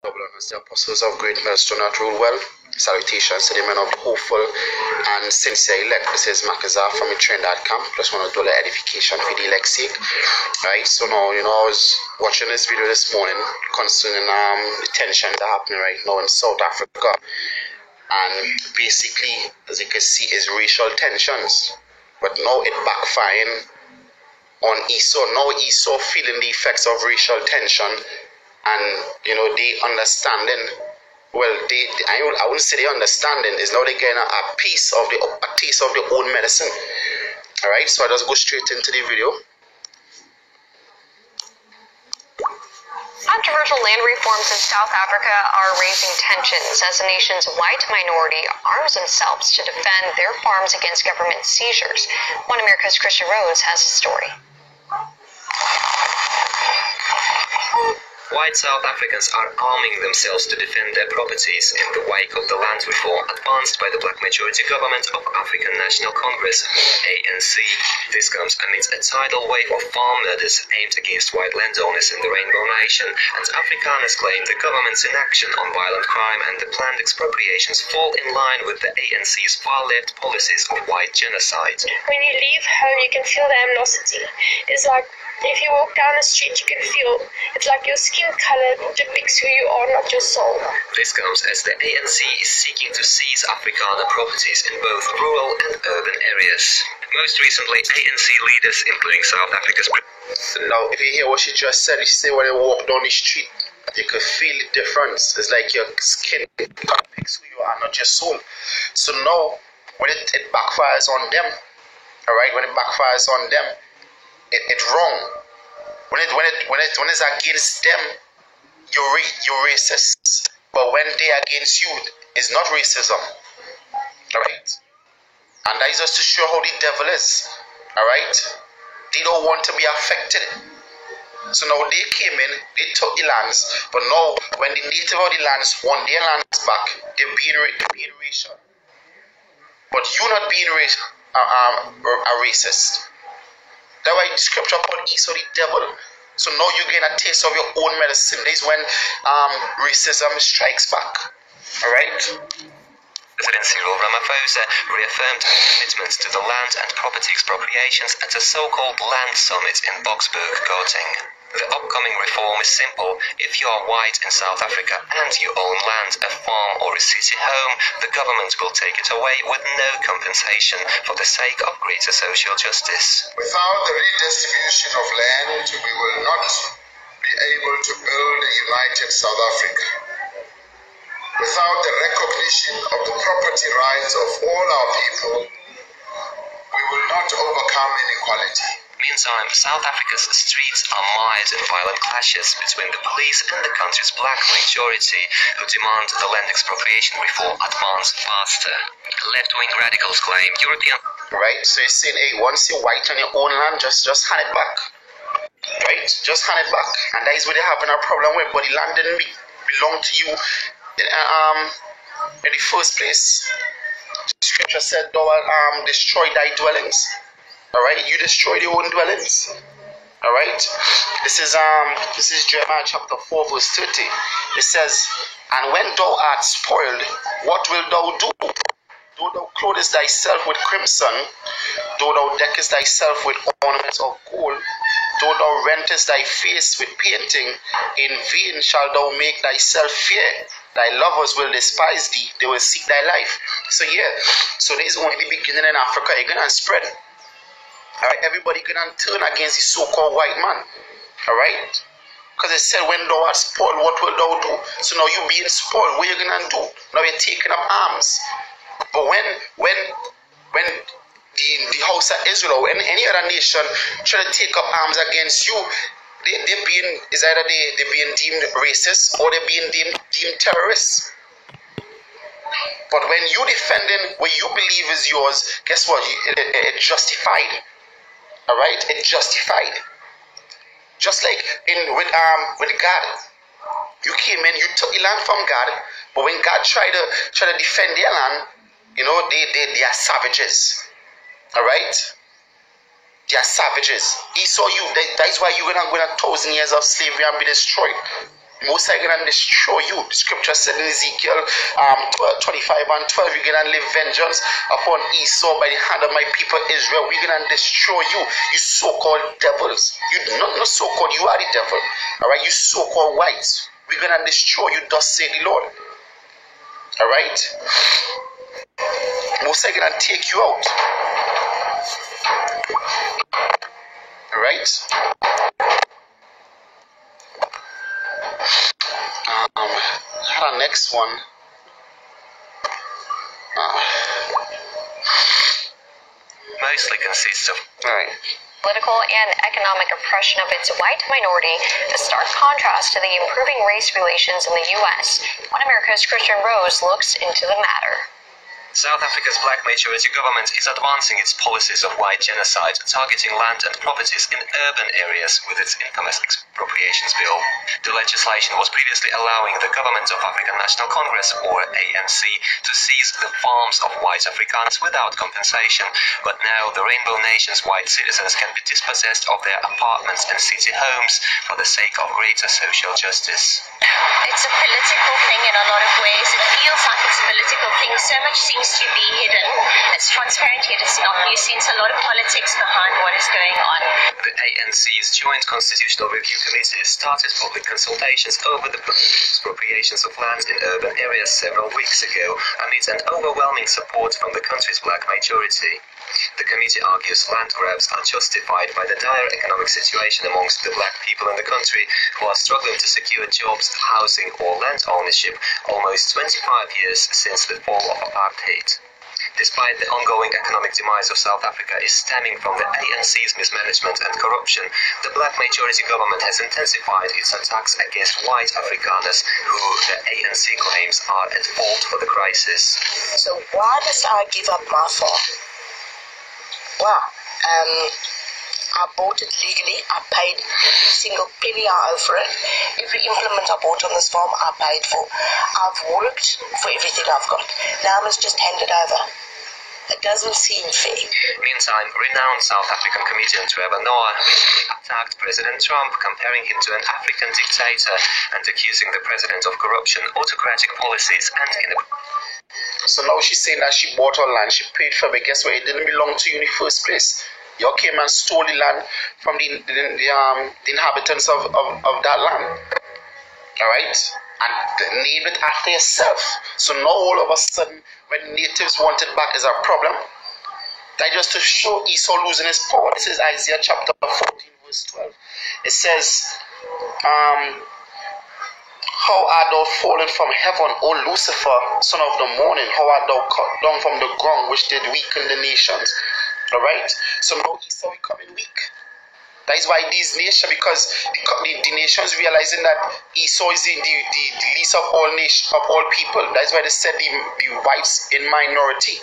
As the apostles of Great Millstone not rule well. Salutations to the men of the hopeful and sincere elect. This is Makaza from the Trinidad camp. Just want to do the edification for the elect's sake. Right, so now, I was watching this video this morning concerning the tension that happening right now in South Africa. And basically, as you can see, is racial tensions. But now it backfiring on Esau. Now Esau feeling the effects of racial tension, and they understanding. Well, I wouldn't say they understanding is now they getting a taste of their own medicine. All right, so I just go straight into the video. Controversial land reforms in South Africa are raising tensions as the nation's white minority arms themselves to defend their farms against government seizures. One America's Christian Rhodes has a story. White South Africans are arming themselves to defend their properties in the wake of the land reform advanced by the black majority government of African National Congress, ANC. This comes amidst a tidal wave of farm murders aimed against white landowners in the Rainbow Nation, and Afrikaners claim the government's inaction on violent crime and the planned expropriations fall in line with the ANC's far-left policies of white genocide. When you leave home, you can feel the animosity. It's like if you walk down the street, you can feel it's like your skin color depicts who you are, not your soul. This comes as the ANC is seeking to seize Afrikaner properties in both rural and urban areas. Most recently, ANC leaders, including South Africa's... Now, if you hear what she just said, she said when you walk down the street, you can feel the difference. It's like your skin depicts who you are, not your soul. So now, when it backfires on them, alright, when it backfires on them, it's wrong. When it's against them, you're racist. But when they're against you, it's not racism. Alright? And that is just to show how the devil is. Alright? They don't want to be affected. So now they came in, they took the lands, but now when the native of the lands want their lands back, they're being racial. But you not being a racist. That's why the scripture called Esau the devil. So now you get a taste of your own medicine. This is when racism strikes back. Alright? President Cyril Ramaphosa reaffirmed her commitment to the land and property expropriations at a so-called land summit in Boksburg, Gauteng. The upcoming reform is simple. If you are white in South Africa and you own land, a farm or a city home, the government will take it away with no compensation for the sake of greater social justice. Without the redistribution of land, we will not be able to build a united South Africa. Without the recognition of the property rights of all our people, we will not overcome inequality. Meantime, South Africa's streets are mired in violent clashes between the police and the country's black majority, who demand the land expropriation reform advance faster. Left-wing radicals claim European... Right, so you're saying, hey, once you're white on your own land, just hand it back. Right, just hand it back. And that is what they're having a problem with, but the land didn't belong to you in the first place. Scripture said, thou will destroy thy dwellings. Alright, you destroy your own dwellings. Alright, this is Jeremiah chapter 4 verse 30. It says, and when thou art spoiled, what wilt thou do? Though thou clothest thyself with crimson, though thou deckest thyself with ornaments of gold, though thou rentest thy face with painting, in vain shalt thou make thyself fear. Thy lovers will despise thee, they will seek thy life. So so this is only the beginning in Africa, it's gonna spread. Alright, everybody gonna turn against the so-called white man. Alright? Because it said when thou art spoiled, what will thou do? So now you being spoiled, what you gonna do? Now you're taking up arms. But when the house of Israel or any other nation try to take up arms against you, they're being deemed racist or they're being deemed terrorists. But when you defending what you believe is yours, guess what? It's justified. Alright, it's justified. Just like with God, you came in, you took the land from God, but when God tried to defend their land, they are savages. Alright, they are savages. He saw you. That is why you're gonna go 1,000 years of slavery and be destroyed. Most are gonna destroy you. The scripture said in Ezekiel 25 and 12, you're gonna live vengeance upon Esau by the hand of my people Israel. We're gonna destroy you, you so-called devils. You not so-called, you are the devil. Alright, you so-called whites. We're gonna destroy you, thus say the Lord. Alright? Most are gonna take you out. Alright? The next one. Mostly consists of political and economic oppression of its white minority, a stark contrast to the improving race relations in the U.S. One America's Christian Rose looks into the matter. South Africa's black majority government is advancing its policies of white genocide, targeting land and properties in urban areas with its infamous expropriations bill. The legislation was previously allowing the government of African National Congress, or ANC, to seize the farms of white Afrikaners without compensation, but now the Rainbow Nation's white citizens can be dispossessed of their apartments and city homes for the sake of greater social justice. It's a political thing in a lot of ways. It feels like it's a political thing. So much seems to be hidden. It's transparent yet it's not. You sense a lot of politics behind what is going on. The ANC's Joint Constitutional Review Committee started public consultations over the expropriations of land in urban areas several weeks ago, amid an overwhelming support from the country's black majority. The committee argues land grabs are justified by the dire economic situation amongst the black people in the country, who are struggling to secure jobs, housing or land ownership almost 25 years since the fall of apartheid. Despite the ongoing economic demise of South Africa is stemming from the ANC's mismanagement and corruption, the black majority government has intensified its attacks against white Afrikaners, who the ANC claims are at fault for the crisis. So why must I give up my farm? Well, I bought it legally. I paid every single penny I owe for it. Every implement I bought on this farm, I paid for. I've worked for everything I've got. Now I must just hand it over. It doesn't seem fair. Meantime, renowned South African comedian Trevor Noah recently attacked President Trump, comparing him to an African dictator and accusing the president of corruption, autocratic policies, and So now she's saying that she bought her land, she paid for it, but guess what? It didn't belong to you in the first place. You came and stole the land from the inhabitants of that land. Alright? And named it after yourself. So now all of a sudden, when natives want it back is a problem. That just to show Esau losing his power. This is Isaiah chapter 14 verse 12. It says, how art thou fallen from heaven, O Lucifer, son of the morning? How art thou cut down from the ground, which did weaken the nations? Alright? So now Esau is coming weak. That is why these nations, because the nations realizing that Esau is the least of all people. That is why they said the whites in minority.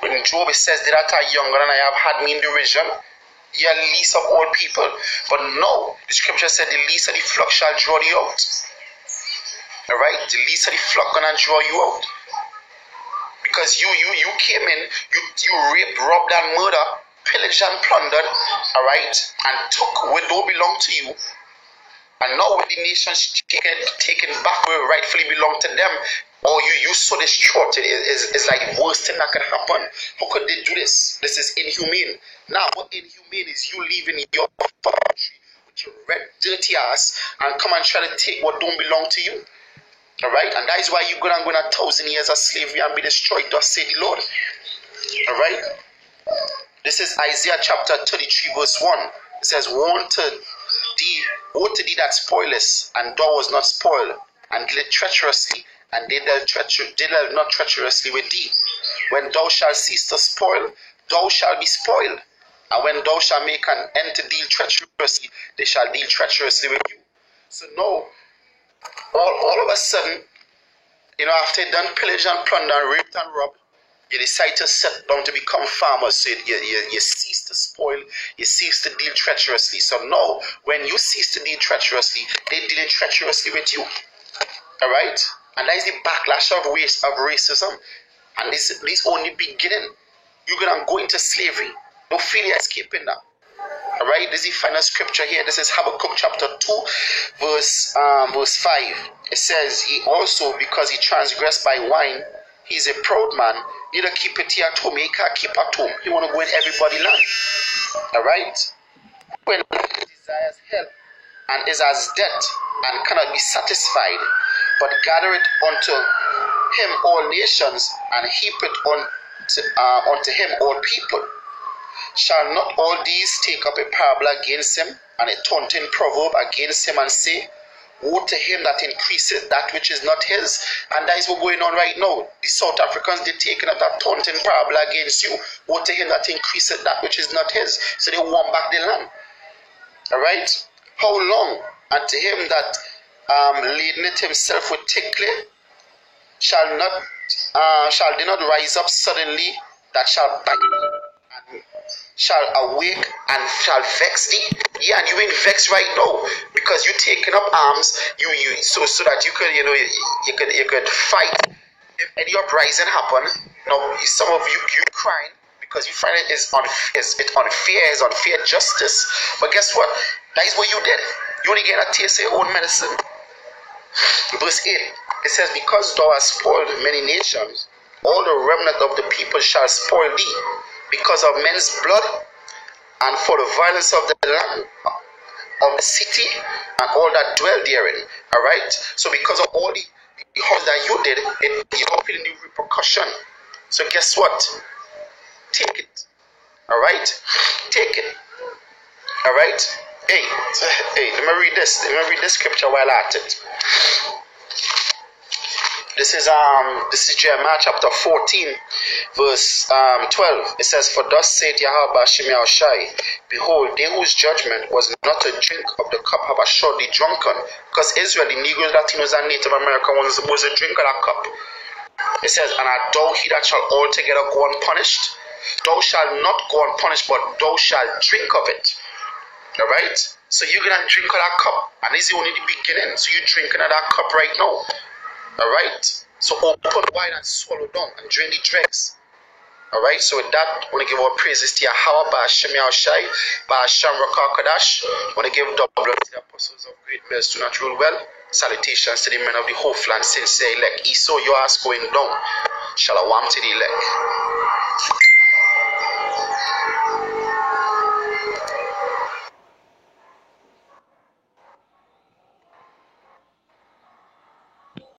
In Job it says, that I younger and I have had me in derision. You are least of all people. But no, the scripture said the least of the flock shall draw thee out. Alright? The least of the flock gonna draw you out. Because you came in, you raped, robbed and murdered, pillaged and plundered, alright, and took what don't belong to you. And now with the nations taken back where it rightfully belong to them, or you so distraught, it's like the worst thing that can happen. How could they do this? This is inhumane. Now, what inhumane is you leaving your country with your red, dirty ass and come and try to take what don't belong to you. Alright? And that is why you're going to go in 1,000 years of slavery and be destroyed, thus say the Lord. Alright? This is Isaiah chapter 33 verse 1. It says, woe to thee that spoilest, and thou was not spoiled, and did treacherously, and they dealt not treacherously with thee. When thou shalt cease to spoil, thou shalt be spoiled. And when thou shalt make an end to deal treacherously, they shall deal treacherously with you. So now, all of a sudden, after you done pillage and plunder, raped and robbed, you decide to sit down to become farmers. So you cease to spoil, you cease to deal treacherously. So now, when you cease to deal treacherously, they deal treacherously with you. Alright? And that is the backlash of racism. And this only beginning. You're going to go into slavery. Don't feel you're escaping that. Alright, this is the final scripture here. This is Habakkuk chapter 2, verse 5. It says, he also, because he transgressed by wine, he's a proud man, neither keep it here at home. He can't keep at home. He want to go in everybody's land. Alright? When he desires help and is as debt and cannot be satisfied, but gather it unto him all nations and heap it unto him all people. Shall not all these take up a parable against him, and a taunting proverb against him, and say, woe to him that increaseth that which is not his? And that is what's going on right now. The South Africans, they're taking up that taunting parable against you. Woe to him that increaseth that which is not his. So they want back the land. Alright? How long? And to him that ladeneth himself with thick clay, shall they not rise up suddenly that shall bite thee, and shall awake and shall vex thee? Yeah, and you ain't vexed right now because you taking up arms. So that you could fight if any uprising happen. Now some of you crying because you find it is unfair justice. But guess what? That is what you did. You only get a taste of your own medicine. Verse 8, it says, because thou hast spoiled many nations, all the remnant of the people shall spoil thee, because of men's blood, and for the violence of the land, of the city, and all that dwell therein. Alright? So because of all the harm that you did, you're feeling the repercussion. So guess what? Take it. Alright? Take it. Alright? Hey, let me read this. Let me read this scripture while at it. This is Jeremiah chapter 14, verse 12. It says, for thus saith Yahweh Hashem Yahushai, behold, they whose judgment was not to drink of the cup have assuredly drunken. Because Israel, the Negroes, Latinos, and Native Americans was a drink of that cup. It says, and art thou he that shall altogether go unpunished? Thou shalt not go unpunished, but thou shalt drink of it. Alright? So you're going to drink of that cup. And this is only the beginning. So you're drinking of that cup right now. Alright? So open wide and swallow down and drain the dregs. Alright? So with that, I want to give our praises to Yahweh, Ba'ashem Yahushai, Ba'ashem Rakakadosh. I want to give double to the apostles of great mills to not rule well. Salutations to the men of the whole land, sincere elect. Esau, your ass going down. Shalom to the elect.